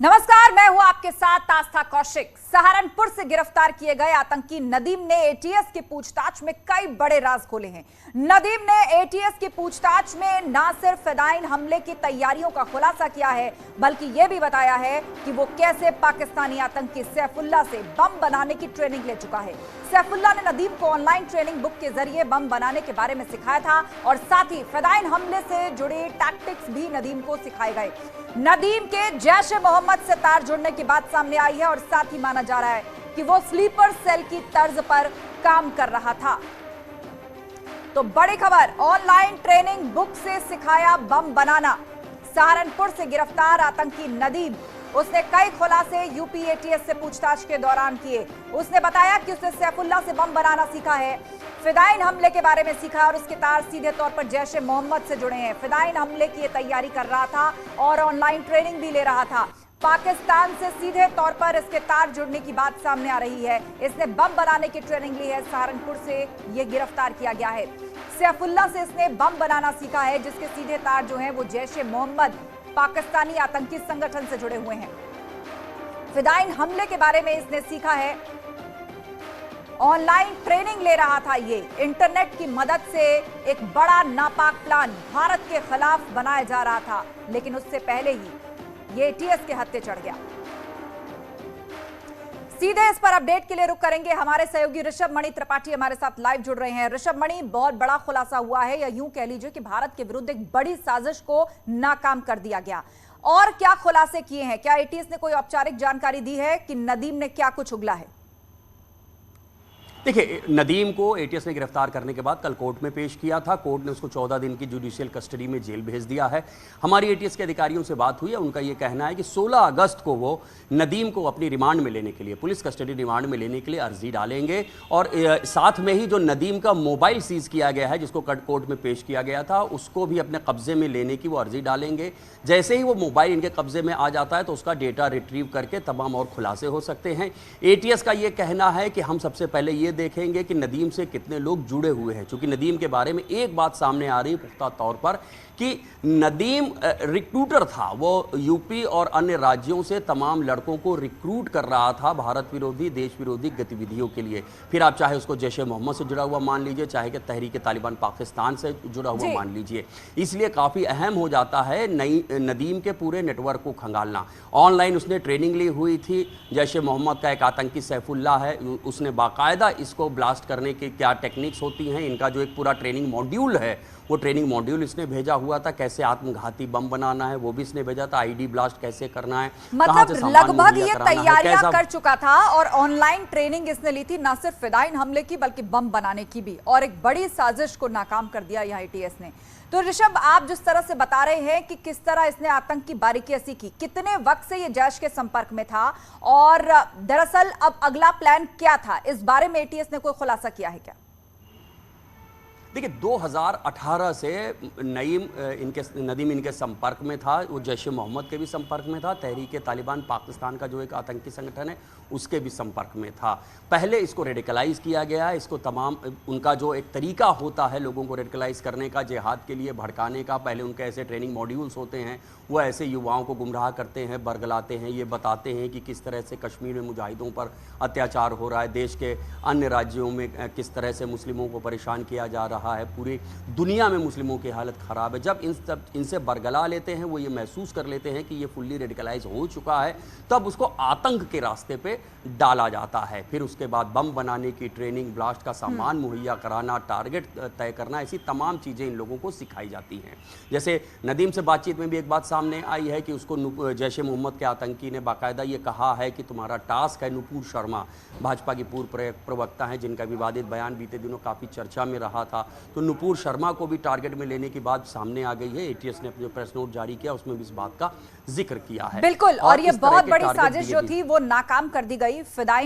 नमस्कार, मैं हूं आपके साथ आस्था कौशिक। सहारनपुर से गिरफ्तार किए गए आतंकी नदीम ने एटीएस की पूछताछ में कई बड़े राज खोले हैं। नदीम ने एटीएस की पूछताछ में न सिर्फ फिदायीन हमले की तैयारियों का खुलासा किया है, बल्कि यह भी बताया है कि वो कैसे पाकिस्तानी आतंकी सैफुल्लाह से बम बनाने की ट्रेनिंग ले चुका है। सैफुल्लाह ने नदीम को ऑनलाइन ट्रेनिंग बुक के जरिए बम बनाने के बारे में सिखाया था और साथ ही फिदायीन हमले से जुड़े टैक्टिक्स भी नदीम को सिखाए गए। नदीम के जैश ए मोहम्मद से तार जुड़ने की बात सामने आई है और साथ ही माना जा रहा है कि वो स्लीपर सेल की तर्ज पर काम कर रहा था। तो बड़ी खबर, ऑनलाइन ट्रेनिंग बुक से सिखाया बम बनाना। सहारनपुर से गिरफ्तार आतंकी नदीम, उसने कई खुलासे यूपी एटीएस से पूछताछ के दौरान किए। उसने बताया कि उसने सैफुल्लाह से बम बनाना सीखा है, फिदायीन हमले के बारे में सीखा और उसके तार सीधे तौर पर जैश ए मोहम्मद से जुड़े हैं। फिदायीन हमले की तैयारी कर रहा था और ऑनलाइन ट्रेनिंग भी ले रहा था। पाकिस्तान से सीधे तौर पर इसके तार जुड़ने की बात सामने आ रही है। इसने बम बनाने की ट्रेनिंग ली है। सहारनपुर से यह गिरफ्तार किया गया है। सैफुल्लाह से इसने बम बनाना सीखा है, जिसके सीधे तार जो हैं वो जैश ए मोहम्मद पाकिस्तानी आतंकी संगठन से जुड़े हुए हैं। फिदायीन हमले के बारे में इसने सीखा है, ऑनलाइन ट्रेनिंग ले रहा था। ये इंटरनेट की मदद से एक बड़ा नापाक प्लान भारत के खिलाफ बनाया जा रहा था, लेकिन उससे पहले ही ये एटीएस के हत्थे चढ़ गया। सीधे इस पर अपडेट के लिए रुक करेंगे। हमारे सहयोगी ऋषभ मणि त्रिपाठी हमारे साथ लाइव जुड़ रहे हैं। ऋषभ मणि, बहुत बड़ा खुलासा हुआ है, या यूं कह लीजिए कि भारत के विरुद्ध एक बड़ी साजिश को नाकाम कर दिया गया। और क्या खुलासे किए हैं? क्या एटीएस ने कोई औपचारिक जानकारी दी है कि नदीम ने क्या कुछ उगला है? देखिए, नदीम को एटीएस ने गिरफ्तार करने के बाद कल कोर्ट में पेश किया था। कोर्ट ने उसको 14 दिन की जुडिशियल कस्टडी में जेल भेज दिया है। हमारी एटीएस के अधिकारियों से बात हुई है, उनका यह कहना है कि 16 अगस्त को वो नदीम को अपनी रिमांड में लेने के लिए, पुलिस कस्टडी रिमांड में लेने के लिए अर्जी डालेंगे और साथ में ही जो नदीम का मोबाइल सीज किया गया है, जिसको कोर्ट में पेश किया गया था, उसको भी अपने कब्जे में लेने की वो अर्जी डालेंगे। जैसे ही वो मोबाइल इनके कब्जे में आ जाता है तो उसका डेटा रिट्रीव करके तमाम और खुलासे हो सकते हैं। एटीएस का यह कहना है कि हम सबसे पहले ये देखेंगे कि नदीम से कितने लोग जुड़े हुए हैं, क्योंकि नदीम के बारे में एक बात सामने आ रही है पुख्ता तौर पर कि नदीम रिक्रूटर था। वो यूपी और अन्य राज्यों से तमाम लड़कों को रिक्रूट कर रहा था भारत विरोधी, देश विरोधी गतिविधियों के लिए। फिर आप चाहे उसको जैश ए मोहम्मद से जुड़ा हुआ मान लीजिए, चाहे कि तहरीक तालिबान पाकिस्तान से जुड़ा हुआ मान लीजिए। इसलिए काफ़ी अहम हो जाता है नदीम के पूरे नेटवर्क को खंगालना। ऑनलाइन उसने ट्रेनिंग ली हुई थी। जैश ए मोहम्मद का एक आतंकी सैफुल्लाह है, उसने बाकायदा इसको ब्लास्ट करने की क्या टेक्निक्स होती हैं, इनका जो एक पूरा ट्रेनिंग मॉड्यूल है, वो ट्रेनिंग मॉड्यूल इसने भेजा हुआ था। कैसे आत्मघाती बम बनाना है वो भी इसने भेजा था। आईडी ब्लास्ट कैसे करना है, मतलब लगभग ये तैयारियां कर चुका था और ऑनलाइन ट्रेनिंग इसने ली थी, न सिर्फ फिदायीन हमले की बल्कि बम बनाने की भी, और एक बड़ी साजिश को नाकाम कर दिया यहाँ एटीएस ने। तो ऋषभ, आप जिस तरह से बता रहे हैं कि किस तरह इसने आतंक की बारीकियां सीखी, कितने वक्त से ये जैश के संपर्क में था और दरअसल अब अगला प्लान क्या था, इस बारे में एटीएस ने कोई खुलासा किया है क्या? देखिए, 2018 से नदीम इनके संपर्क में था। वो जैश ए मोहम्मद के भी संपर्क में था, तहरीक तालिबान पाकिस्तान का जो एक आतंकी संगठन है उसके भी संपर्क में था। पहले इसको रेडिकलाइज किया गया, इसको तमाम उनका जो एक तरीका होता है लोगों को रेडिकलाइज करने का, जिहाद के लिए भड़काने का, पहले उनके ऐसे ट्रेनिंग मॉड्यूल्स होते हैं, वो ऐसे युवाओं को गुमराह करते हैं, बरगलाते हैं, ये बताते हैं कि किस तरह से कश्मीर में मुजाहिदों पर अत्याचार हो रहा है, देश के अन्य राज्यों में किस तरह से मुस्लिमों को परेशान किया जा रहा है, पूरी दुनिया में मुस्लिमों की हालत ख़राब है। जब इनसे बरगला लेते हैं, वो ये महसूस कर लेते हैं कि ये फुल्ली रेडिकलाइज हो चुका है, तब उसको आतंक के रास्ते पे डाला जाता है। फिर उसके बाद बम बनाने की ट्रेनिंग, ब्लास्ट का सामान मुहैया कराना, टारगेट तय करना, ऐसी तमाम चीज़ें इन लोगों को सिखाई जाती हैं। जैसे नदीम से बातचीत में भी एक बात सामने आई है कि उसको जैश ए मोहम्मद के आतंकी ने बाकायदा ये कहा है कि तुम्हारा टास्क है, नुपुर शर्मा भाजपा की पूर्व प्रवक्ता हैं, जिनका विवादित बयान बीते दिनों काफ़ी चर्चा में रहा था, तो नुपुर शर्मा को भी टारगेट में लेने की बात सामने आ गई है। एटीएस ने जो प्रेस नोट जारी किया उसमें भी इस बात का जिक्र किया है। बिल्कुल, और ये बहुत बड़ी साजिश जो थी वो नाकाम कर दी गई। फिदायीन